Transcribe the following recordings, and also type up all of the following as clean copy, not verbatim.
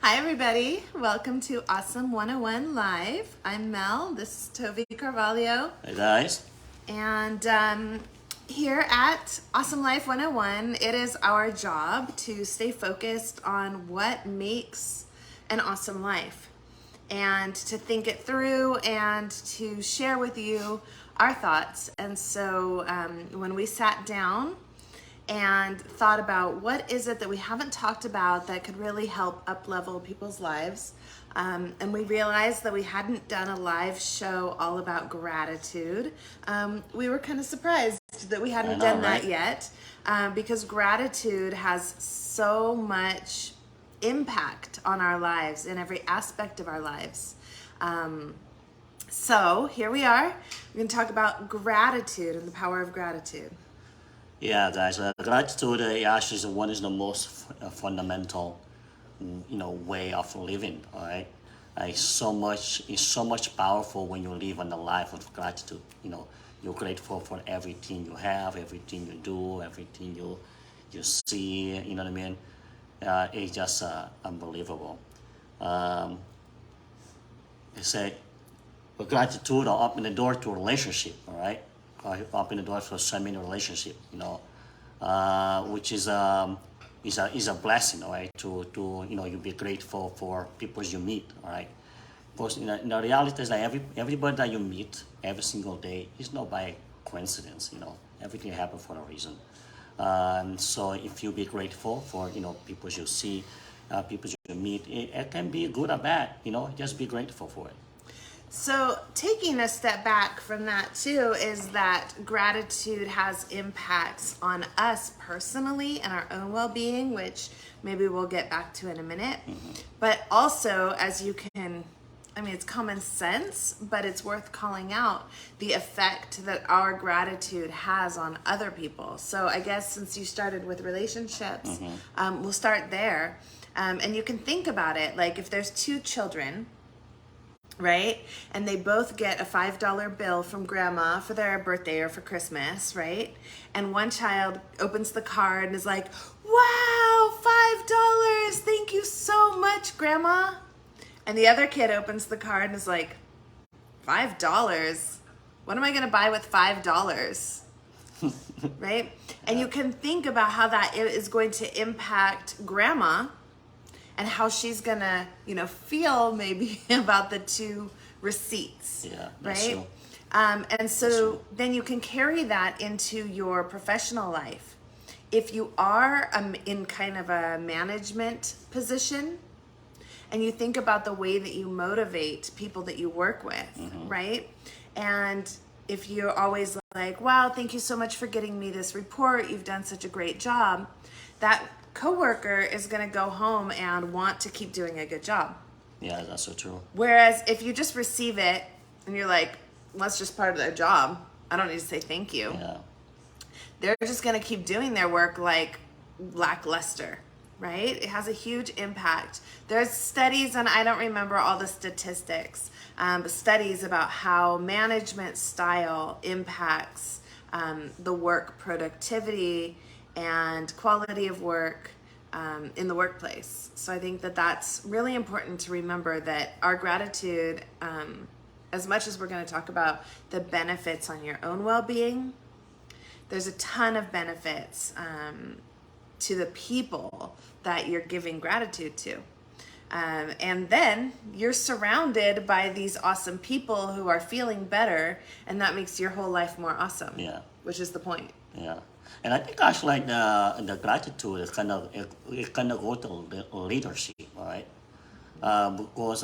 Hi, everybody. Welcome to Awesome 101 Live. I'm Mel. This is Tovy Carvalho. Hey guys. And here at Awesome Life 101, it is our job to stay focused on what makes an awesome life and to think it through and to share with you our thoughts. And so when we sat down and thought about what is it that we haven't talked about that could really help up-level people's lives. And we realized that we hadn't done a live show all about gratitude. We were kind of surprised that we hadn't done that yet because gratitude has so much impact on our lives in every aspect of our lives. So here we are. We're going to talk about gratitude and the power of gratitude. Yeah, guys. Gratitude actually is one is the most fundamental, way of living. All right, it's so much powerful when you live on the life of gratitude. You're grateful for everything you have, everything you do, everything you see. You know what I mean? It's just unbelievable. It's a gratitude will open the door to a relationship. All right. Open the door for so many relationship, which is a blessing, all right? To you be grateful for people you meet, all right? Because the reality is that everybody that you meet every single day is not by coincidence, Everything happens for a reason. So if you be grateful for people you see, people you meet, it can be good or bad, Just be grateful for it. So taking a step back from that too is that gratitude has impacts on us personally and our own well-being, which maybe we'll get back to in a minute. Mm-hmm. But also, as you can, it's common sense, but it's worth calling out the effect that our gratitude has on other people. So I guess since you started with relationships, we'll start there. And you can think about it, like if there's two children, right? And they both get a $5 bill from grandma for their birthday or for Christmas, right? And one child opens the card and is like, wow, $5, thank you so much, grandma. And the other kid opens the card and is like, $5? What am I going to buy with $5? Right? And you can think about how that is going to impact grandma and how she's gonna, feel maybe about the two receipts, yeah, right? True. And so then you can carry that into your professional life. If you are in kind of a management position, and you think about the way that you motivate people that you work with, right? And if you're always like, wow, thank you so much for getting me this report, you've done such a great job, that coworker is going to go home and want to keep doing a good job. Yeah, that's so true. Whereas if you just receive it and you're like, well, that's just part of their job, I don't need to say thank you. Yeah. They're just going to keep doing their work like lackluster, right? It has a huge impact. There's studies, and I don't remember all the statistics, but studies about how management style impacts the work productivity and quality of work in the workplace. So I think that that's really important to remember, that our gratitude, as much as we're going to talk about the benefits on your own well-being, there's a ton of benefits to the people that you're giving gratitude to. And then you're surrounded by these awesome people who are feeling better, and that makes your whole life more awesome. Yeah. Which is the point. Yeah. And I think actually like the gratitude is kind of go to leadership, all right? Because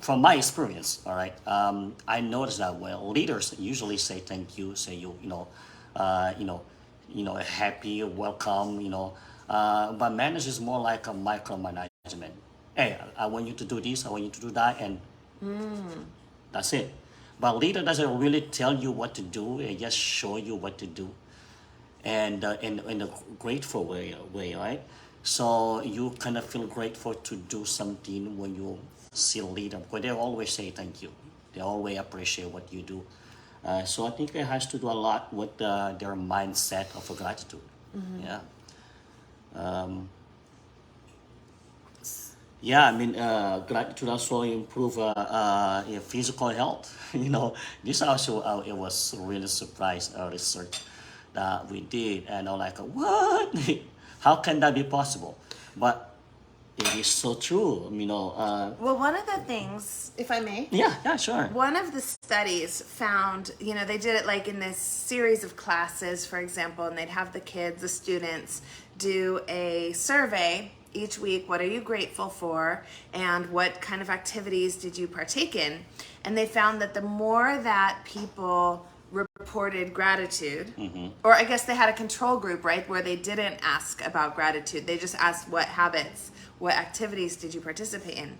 from my experience, all right, I noticed that leaders usually say thank you, say a happy welcome, but managers is more like a micromanagement. Hey, I want you to do this, I want you to do that, and that's it. But leader doesn't really tell you what to do; it just show you what to do, and in a grateful way, right? So you kind of feel grateful to do something when you see a leader, because they always say thank you. They always appreciate what you do. So I think it has to do a lot with their mindset of gratitude. Yeah. Yeah, I mean, gratitude also improve your physical health. This also it was really surprised research that we did, and I'm like, what? How can that be possible? But it is so true. Well, one of the things, if I may, Yeah, yeah, sure. one of the studies found, they did it like in this series of classes, for example, and they'd have the kids, the students, do a survey each week. What are you grateful for? And what kind of activities did you partake in? And they found that the more that people reported gratitude, or I guess they had a control group, right, where they didn't ask about gratitude. They just asked what habits, what activities did you participate in?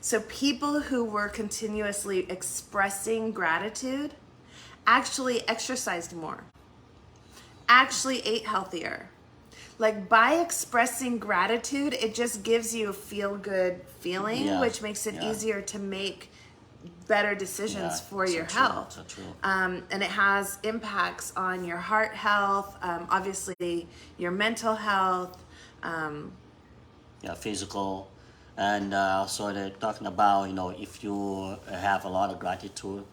So people who were continuously expressing gratitude actually exercised more, actually ate healthier. Like by expressing gratitude, it just gives you a feel-good feeling, Yeah, which makes it yeah. easier to make better decisions Yeah, for so your true, health. so true. And it has impacts on your heart health, obviously your mental health. Yeah, physical, and so they're talking about if you have a lot of gratitude,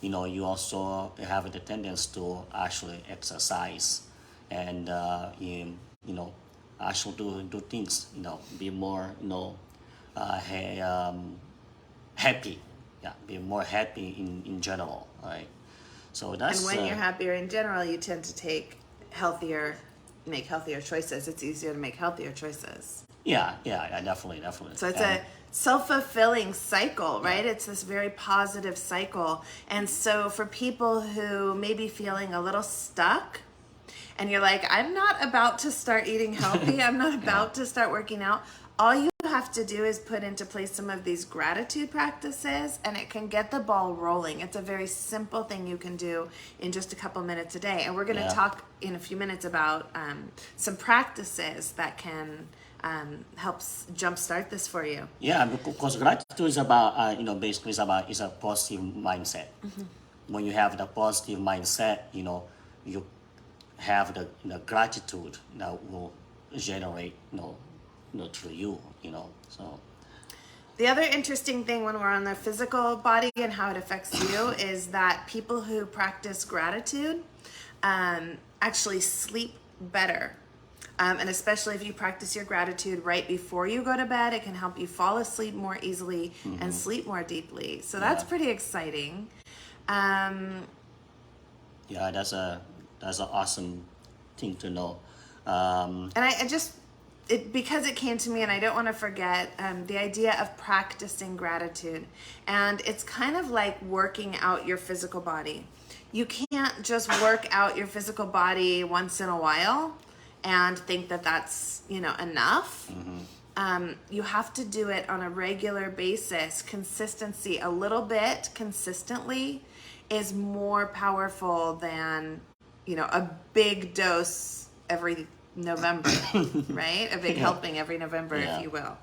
you also have the tendency to actually exercise, and actually do things, be more happy, yeah, be more happy in general, right? So And that's when you're happier in general, you tend to make healthier choices. It's easier to make healthier choices. yeah, definitely, So it's and a self-fulfilling cycle, right? It's this very positive cycle. And so for people who may be feeling a little stuck, and you're like, I'm not about to start eating healthy, I'm not about to start working out, all you have to do is put into place some of these gratitude practices, and it can get the ball rolling. It's a very simple thing you can do in just a couple minutes a day. And we're going to Yeah. talk in a few minutes about some practices that can help jumpstart this for you. Yeah, because gratitude is about, basically is a positive mindset. When you have the positive mindset, you have the gratitude that will generate, through you, so. The other interesting thing when we're on the physical body and how it affects you is that people who practice gratitude actually sleep better. And especially if you practice your gratitude right before you go to bed, it can help you fall asleep more easily and sleep more deeply. So that's Yeah. pretty exciting. Yeah, that's an awesome thing to know. And I just, because it came to me, and I don't want to forget the idea of practicing gratitude. And it's kind of like working out your physical body. You can't just work out your physical body once in a while and think that that's, enough. You have to do it on a regular basis. Consistency, a little bit consistently, is more powerful than, a big dose every November, right? A big helping every November, Yeah. if you will.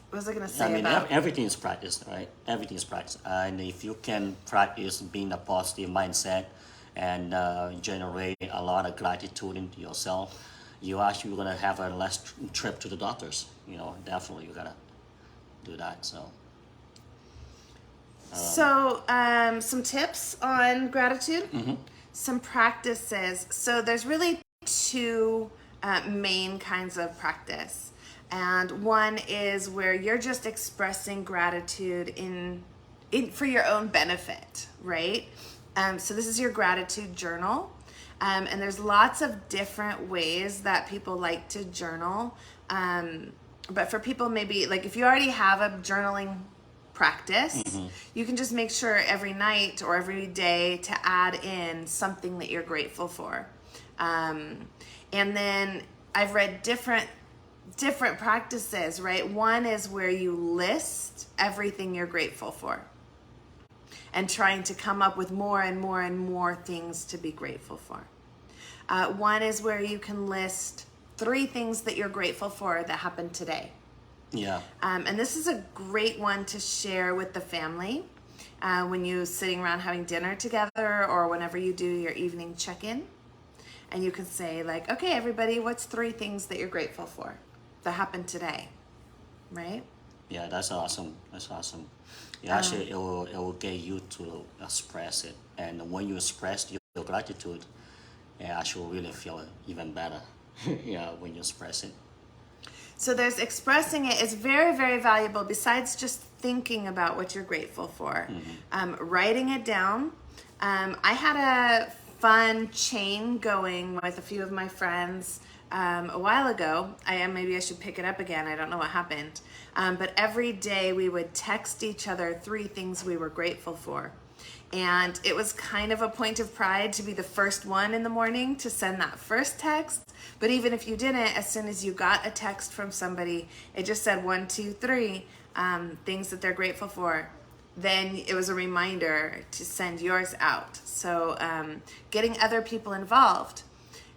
What was I going to say about? Everything is practice, right? Everything is practice, and if you can practice being a positive mindset and generate a lot of gratitude into yourself, you actually gonna have a less trip to the doctors. Definitely you gotta do that. So. So, some tips on gratitude, some practices. So, there's really two main kinds of practice. And one is where you're just expressing gratitude in for your own benefit, right? So, this is your gratitude journal. And there's lots of different ways that people like to journal. But for people, maybe like if you already have a journaling practice, you can just make sure every night or every day to add in something that you're grateful for. And then I've read different practices, right? One is where you list everything you're grateful for and trying to come up with more and more and more things to be grateful for. One is where you can list 3 things that you're grateful for that happened today. Yeah. And this is a great one to share with the family when you're sitting around having dinner together or whenever you do your evening check-in. And you can say like, okay, everybody, what's 3 things that you're grateful for that happened today? right? Yeah, that's awesome. That's awesome. Yeah, actually, it will get you to express it, and when you express your gratitude, yeah, actually really feel even better. Yeah, when you express it. So there's expressing it is very, very valuable besides just thinking about what you're grateful for. Writing it down. I had a fun chain going with a few of my friends a while ago. Maybe I should pick it up again. I don't know what happened. But every day we would text each other 3 things we were grateful for. And it was kind of a point of pride to be the first one in the morning to send that first text. But even if you didn't, as soon as you got a text from somebody, it just said 1, 2, 3 things that they're grateful for. Then it was a reminder to send yours out. So getting other people involved.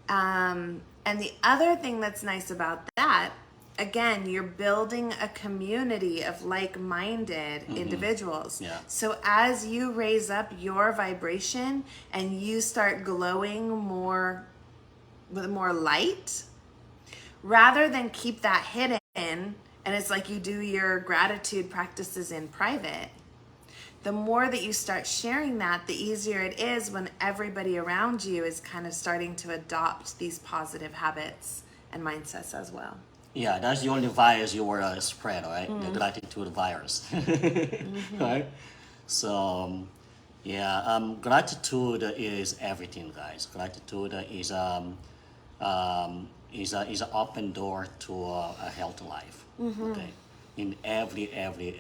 And the other thing that's nice about that, again, you're building a community of like-minded individuals. Yeah. So as you raise up your vibration and you start glowing more with more light, rather than keep that hidden, and it's like you do your gratitude practices in private, the more that you start sharing that, the easier it is when everybody around you is kind of starting to adopt these positive habits and mindsets as well. Yeah, that's the only virus you were spread, right? The gratitude virus, right? So, yeah, gratitude is everything, guys. Gratitude is an open door to a healthy life. Okay, in every way,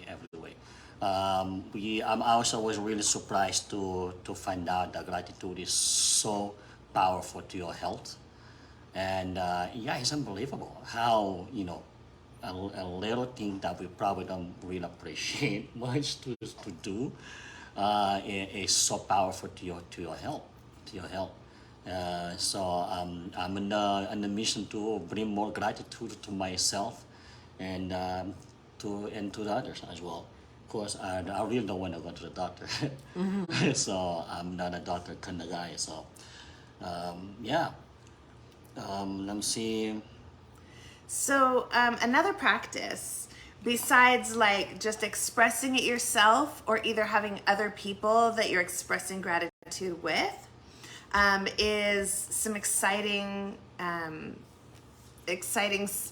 every way. I'm also was really surprised to find out that gratitude is so powerful to your health. And yeah, it's unbelievable how a little thing that we probably don't really appreciate much to do is so powerful to your health, to your health. So I'm on a mission to bring more gratitude to myself and to the others as well. Of course, I really don't want to go to the doctor, so I'm not a doctor kind of guy. So yeah. Let me see. So another practice, besides like just expressing it yourself or either having other people that you're expressing gratitude with, is some exciting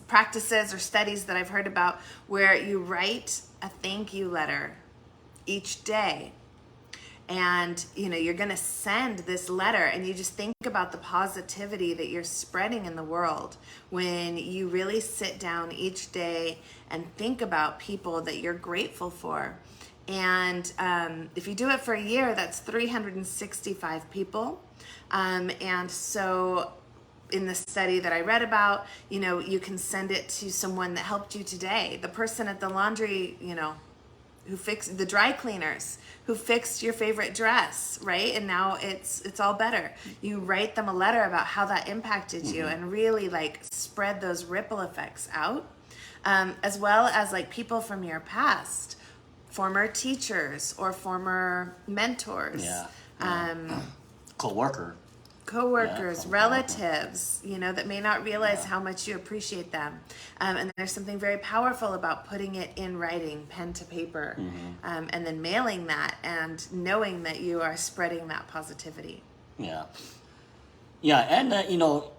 practices or studies that I've heard about where you write a thank you letter each day. And you're going to send this letter, and you just think about the positivity that you're spreading in the world when you really sit down each day and think about people that you're grateful for. And if you do it for a year, that's 365 people. And so in the study that I read about, you can send it to someone that helped you today, the person at the laundry, who fixed the dry cleaners, who fixed your favorite dress, right? And now it's all better. You write them a letter about how that impacted you and really like spread those ripple effects out, as well as like people from your past, former teachers or former mentors. Yeah. Co-worker. Co-workers, Yeah, relatives, that may not realize how much you appreciate them. And there's something very powerful about putting it in writing, pen to paper, and then mailing that and knowing that you are spreading that positivity. Yeah. Yeah, and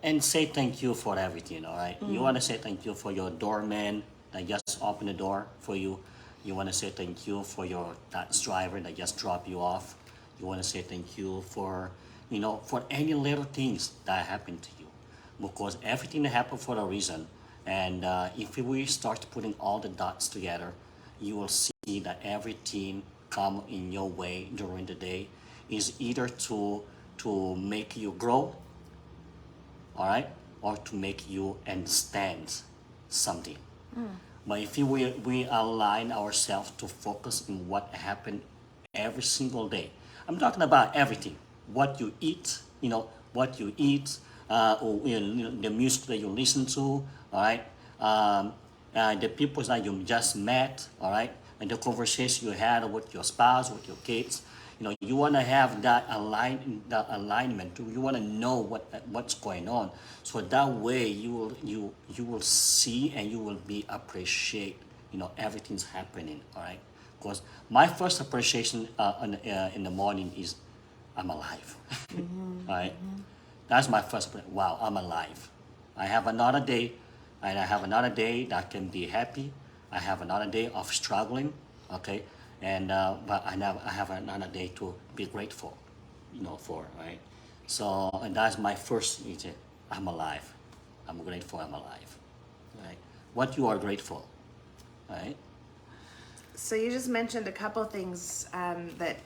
and say thank you for everything. All right, you want to say thank you for your doorman that just opened the door for you. You want to say thank you for your taxi driver that just dropped you off. You want to say thank you for for any little things that happen to you, because everything happened for a reason. And if we start putting all the dots together, you will see that everything come in your way during the day is either to make you grow, all right, or to make you understand something. But if we align ourselves to focus on what happened every single day, I'm talking about everything. What you eat, what you eat, or the music that you listen to, all right, the people that you just met, all right, and the conversation you had with your spouse, with your kids. You want to have that alignment. You want to know what's going on, so that way you will see and you will be appreciate everything's happening. All right, because my first appreciation in the morning is I'm alive. All right, that's my first. Wow, I'm alive. I have another day, and I have another day that can be happy. I have another day of struggling, okay, and but I have another day to be grateful, for, right. So, and that's my first. I'm alive. I'm grateful. I'm alive, right. What you are grateful, right? So you just mentioned a couple things that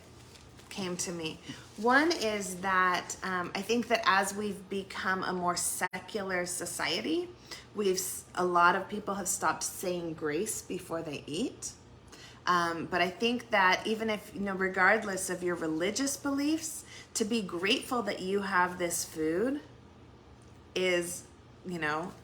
came to me. One is that I think that as we've become a more secular society, a lot of people have stopped saying grace before they eat. But I think that even if, regardless of your religious beliefs, to be grateful that you have this food is,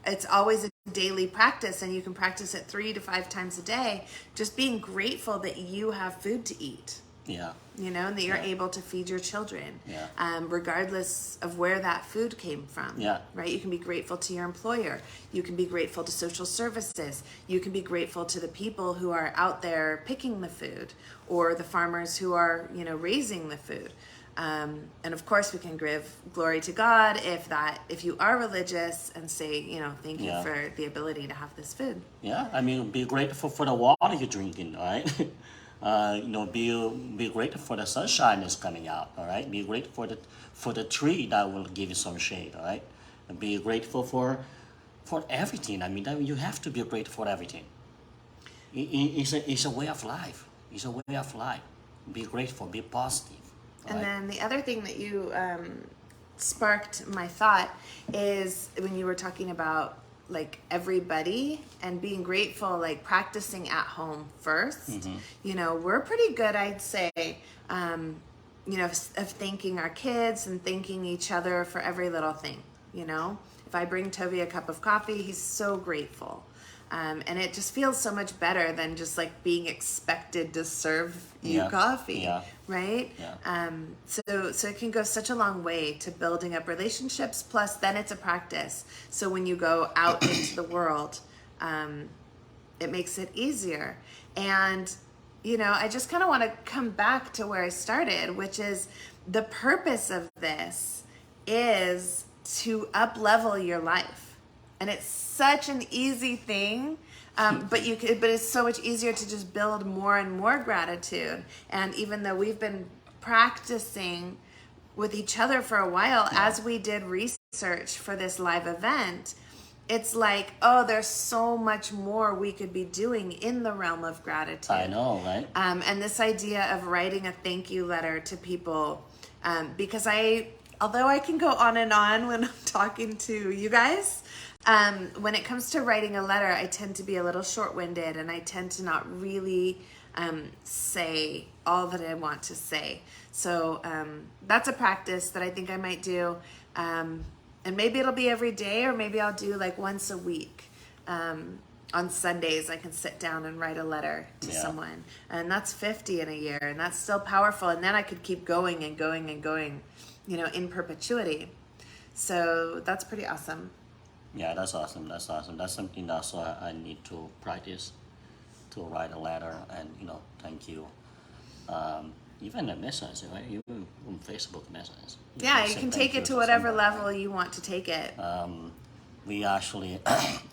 it's always a daily practice, and you can practice it 3 to 5 times a day. Just being grateful that you have food to eat. Yeah. And that you're able to feed your children, Yeah. Regardless of where that food came from. Yeah. Right? You can be grateful to your employer. You can be grateful to social services. You can be grateful to the people who are out there picking the food, or the farmers who are, raising the food. And of course, we can give glory to God if you are religious, and say, thank you for the ability to have this food. Yeah, I mean, be grateful for the water you're drinking, all right? Be grateful for the sunshine that's coming out, all right? Be grateful for the tree that will give you some shade, all right? And be grateful for everything. I mean, you have to be grateful for everything. It's a way of life. It's a way of life. Be grateful. Be positive. And right? then the other thing that you sparked my thought is when you were talking about like everybody and being grateful, like practicing at home first. We're pretty good, I'd say, of thanking our kids and thanking each other for every little thing. If I bring Tovy a cup of coffee, he's so grateful. And it just feels so much better than just like being expected to serve you coffee, right? Yeah. So it can go such a long way to building up relationships. Plus, then it's a practice. So when you go out into the world, it makes it easier. And I just kind of want to come back to where I started, which is the purpose of this is to up-level your life. And it's such an easy thing, but it's so much easier to just build more and more gratitude. And even though we've been practicing with each other for a while, as we did research for this live event, it's like, oh, there's so much more we could be doing in the realm of gratitude. I know, right? And this idea of writing a thank you letter to people, because although I can go on and on when I'm talking to you guys, when it comes to writing a letter, I tend to be a little short-winded, and I tend to not really say all that I want to say. So that's a practice that I think I might do. And maybe it'll be every day, or maybe I'll do like once a week. On Sundays, I can sit down and write a letter to someone. And that's 50 in a year, and that's still powerful. And then I could keep going and going and going, in perpetuity. So that's pretty awesome. Yeah, that's awesome. That's awesome. That's something also I need to practice, to write a letter and thank you. Even a message, right? Even on Facebook message. You can take it to whatever level you want to take it. We actually,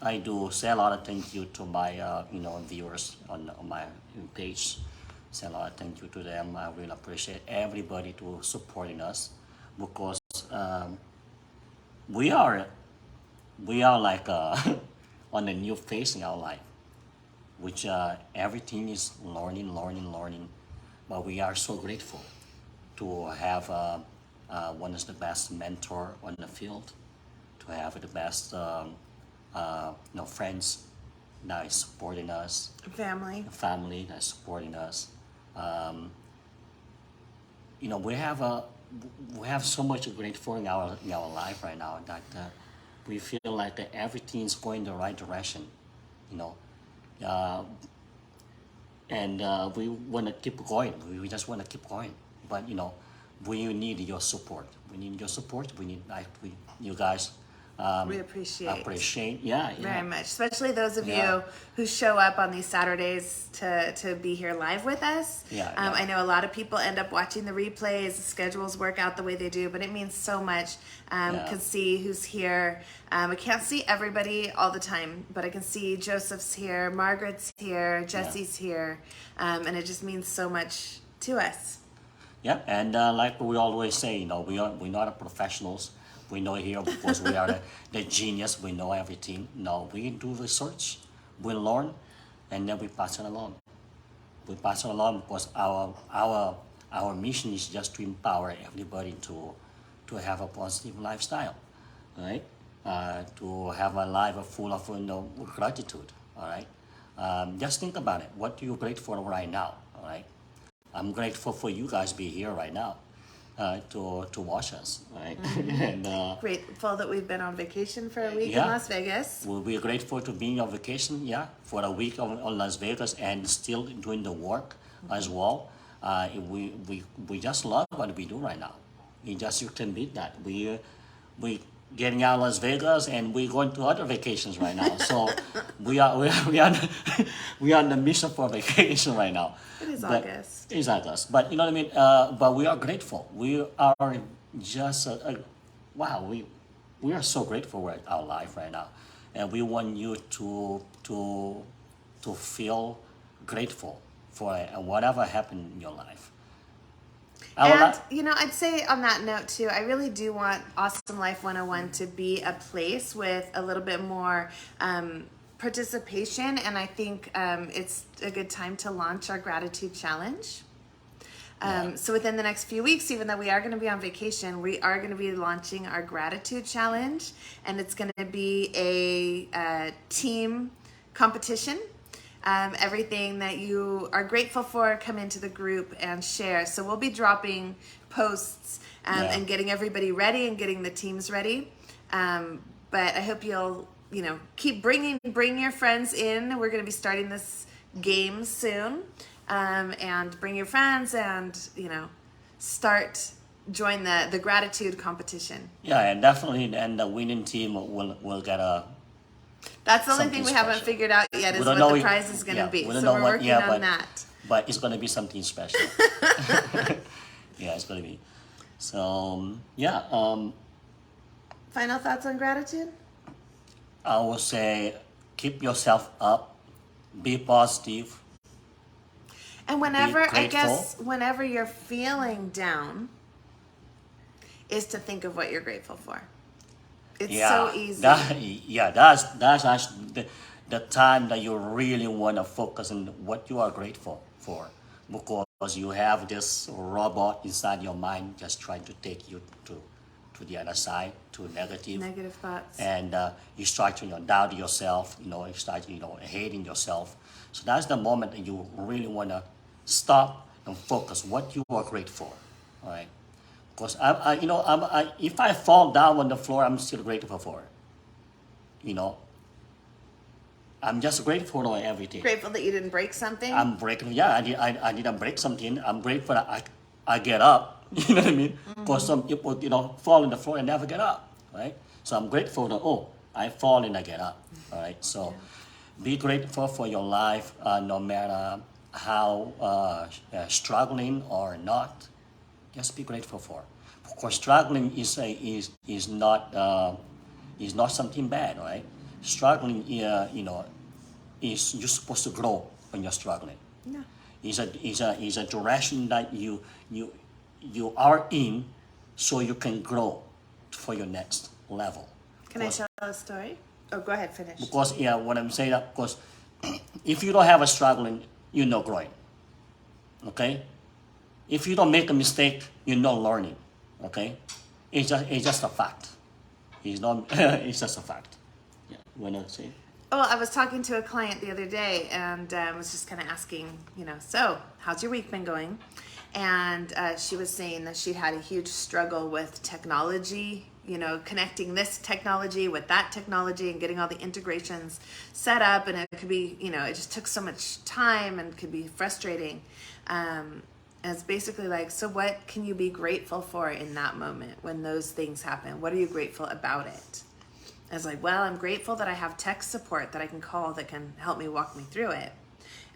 I do say a lot of thank you to my viewers on my page. Say a lot of thank you to them. I really appreciate everybody to supporting us, because we are like on a new phase in our life, which everything is learning, but we are so grateful to have one of the best mentor on the field, to have the best friends that is supporting us, Family that is supporting us. We have so much grateful in our life right now that we feel like that everything is going the right direction, and we want to keep going. We just want to keep going, but we need your support. We need your support. We need you guys. We appreciate. Yeah, very much, especially those of Yeah. you who show up on these Saturdays to be here live with us. Yeah, I know a lot of people end up watching the replays. The schedules work out the way they do, but it means so much. Can see who's here. I can't see everybody all the time, but I can see Joseph's here, Margaret's here, Jesse's here, and it just means so much to us. Yeah, and like we always say, we're not professionals. We know here because we are the genius. We know everything. No, we do research, we learn, and then we pass it along. We pass it along because our mission is just to empower everybody to have a positive lifestyle, right? To have a life full of gratitude. All right. Just think about it. What are you grateful for right now? All right. I'm grateful for you guys be here right now. To watch us, right? And Grateful that we've been on vacation for a week in Yeah. Las Vegas. we're grateful to be on vacation, for a week on Las Vegas and still doing the work as well. We just love what we do right now. You can beat that. We getting out of Las Vegas and we're going to other vacations right now. So we are we are on the mission for vacation right now. It is But- August. It's August, but you know what I mean. But we are grateful. We are just wow. We are so grateful for our life right now, and we want you to feel grateful for whatever happened in your life. And, I'd say on that note too, I really do want Awesome Life 101 to be a place with a little bit more participation. And I think it's a good time to launch our gratitude challenge. So within the next few weeks, even though we are going to be on vacation, we are going to be launching our gratitude challenge. And it's going to be a team competition. Everything that you are grateful for, come into the group and share. So we'll be dropping posts and getting everybody ready and getting the teams ready. But I hope you'll, keep bring your friends in. We're going to be starting this game soon. And bring your friends and, join the gratitude competition. Yeah, and definitely, and the winning team will get a. That's the only thing Something we haven't special. figured out yet is We don't what know the it- prize is going to be. we don't So know we're what- working yeah, on that. But it's gonna be something special. Yeah, it's gonna be. So Final thoughts on gratitude? I would say keep yourself up, be positive. And whenever, I grateful. guess, whenever you're feeling down, is to think of what you're grateful for. It's so easy. That's actually the time that you really want to focus on what you are grateful for, because you have this robot inside your mind just trying to take you to the other side, to negative. Negative thoughts. And you start to doubt yourself, you start hating yourself. So that's the moment that you really want to stop and focus what you are grateful for, all right? Because if I fall down on the floor, I'm still grateful for it. I'm just grateful for everything. Grateful that you didn't break something. I'm grateful. Yeah, I didn't break something. I'm grateful that I get up. You know what I mean? Because some people, fall on the floor and never get up, right? So I'm grateful that, I fall and I get up, all right? So be grateful for your life, no matter how struggling or not. Just be grateful for. Because struggling is not something bad, right? Struggling, is you're supposed to grow when you're struggling. No. Is a direction that you are in, so you can grow for your next level. Can I tell a story? Oh, go ahead, finish. Because what I'm saying that because if you don't have a struggling, you're not growing. Okay? If you don't make a mistake, you're not learning. Okay? It's just a fact. It's not. It's just a fact. Yeah. When I say. Well, I was talking to a client the other day and was just kind of asking, so how's your week been going? And she was saying that she'd had a huge struggle with technology, connecting this technology with that technology and getting all the integrations set up. And it could be, it just took so much time and could be frustrating. And it's basically like, so what can you be grateful for in that moment when those things happen? What are you grateful about it? And it's like, well, I'm grateful that I have tech support that I can call that can help me walk me through it.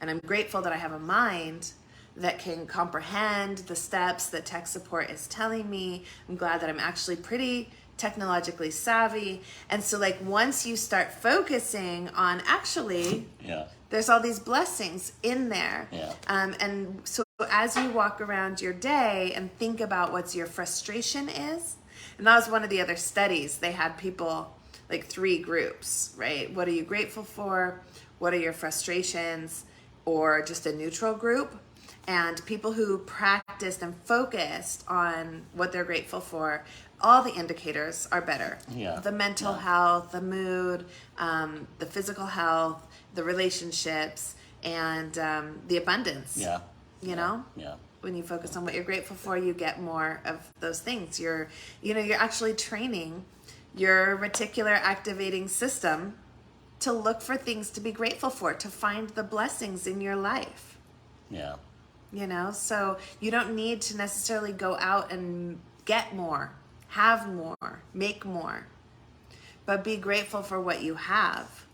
And I'm grateful that I have a mind that can comprehend the steps that tech support is telling me. I'm glad that I'm actually pretty technologically savvy. And so like once you start focusing on actually, Yeah. there's all these blessings in there. Yeah. And so as you walk around your day and think about what your frustration is, and that was one of the other studies, they had people like 3 groups, right? What are you grateful for? What are your frustrations? Or just a neutral group. And people who practiced and focused on what they're grateful for, all the indicators are better. Yeah. The mental Yeah. health, the mood, the physical health, the relationships, and the abundance. Yeah. You know? Yeah. When you focus on what you're grateful for, you get more of those things. You're actually training your reticular activating system to look for things to be grateful for, to find the blessings in your life. Yeah. So you don't need to necessarily go out and get more, have more, make more, but be grateful for what you have.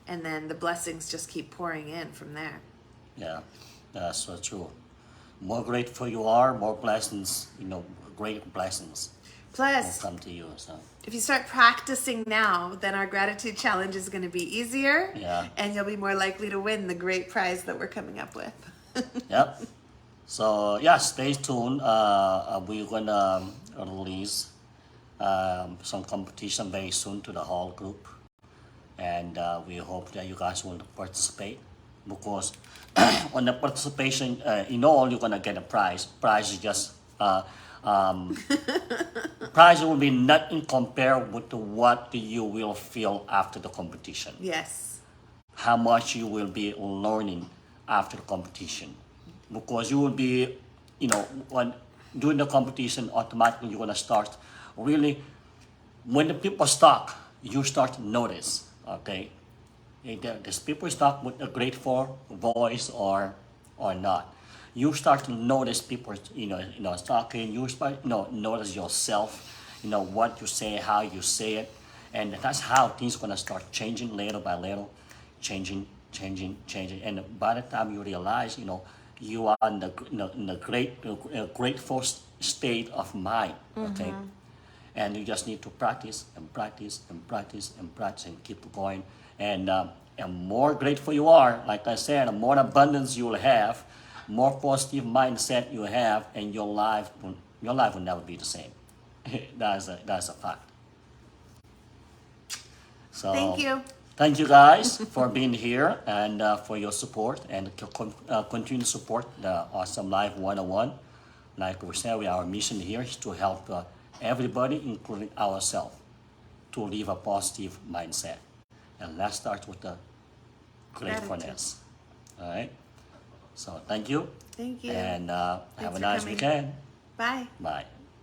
And then the blessings just keep pouring in from there. Yeah. That's so true. More grateful you are, more blessings, great blessings will Plus, come to you. So if you start practicing now, then our gratitude challenge is going to be easier. Yeah. And you'll be more likely to win the great prize that we're coming up with. Yep. So yeah, stay tuned. We're gonna release some competition very soon to the whole group, and we hope that you guys will participate, because on the participation, you're gonna get a prize. Prize is just prize will be nothing compared with what you will feel after the competition. Yes. How much you will be learning after the competition, because you will be, when doing the competition, automatically you're gonna start really, when the people talk, you start to notice, okay, there's people talk with a grateful voice or not. You start to notice people, talking. You start, notice yourself, what you say, how you say it, and that's how things gonna start changing little by little, changing. And by the time you realize, you are in the grateful state of mind, okay. And you just need to practice and practice and practice and practice and keep going. And more grateful you are, like I said, the more abundance you will have, more positive mindset you have, and your life will never be the same. That's a fact. So Thank you. thank you guys for being here, and for your support, and continue to support the Awesome Life 101. Like we said, our mission here is to help everybody, including ourselves, to live a positive mindset. And let's start with the gratefulness. All right. So thank you. Thank you. And have Thanks a for nice coming. weekend. Bye. Bye.